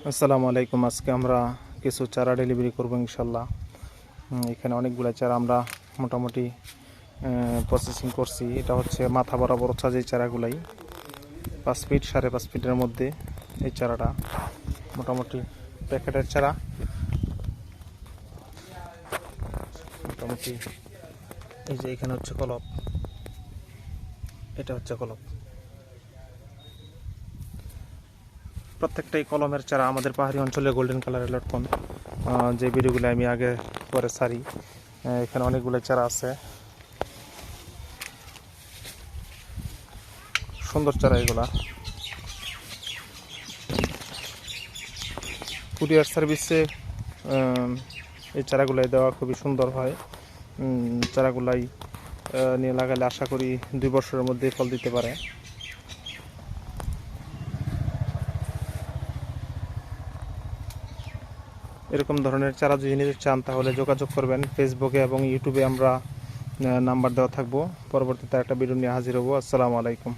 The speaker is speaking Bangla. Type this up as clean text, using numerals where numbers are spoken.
আসসালামু আলাইকুম। আজকে আমরা কিছু চারা ডেলিভারি করব ইনশাল্লাহ। এখানে অনেকগুলো চারা আমরা মোটামুটি প্রসেসিং করছি। এটা হচ্ছে মাথা বরাবর যে চারাগুলাই 5 ফিট 5.5 ফিটের মধ্যে এই চারাটা মোটামুটি প্যাকেটের চারা। মোটামুটি এই যে এখানে হচ্ছে কলপ, এটা হচ্ছে কলপ। প্রত্যেকটাই কলমের চারা আমাদের পাহাড়ি অঞ্চলে গোল্ডেন কালারের লটকন, যে ভিডিওগুলো আমি আগে পরে সারি। এখানে অনেকগুলো চারা আছে, সুন্দর চারা এগুলা। কুরিয়ার সার্ভিসে এই চারাগুলাই দেওয়া খুবই সুন্দর হয়। চারাগুলাই নিয়ে লাগালে আশা করি 2 বছরের মধ্যে ফল দিতে পারে। এরকম ধরনের চারা যদি নিতে চান তাহলে যোগাযোগ করবেন। ফেসবুকে এবং ইউটিউবে আমরা নাম্বার দেওয়া থাকবো। পরবর্তীতে একটা ভিডিও নিয়ে হাজির হব। আসসালামু আলাইকুম।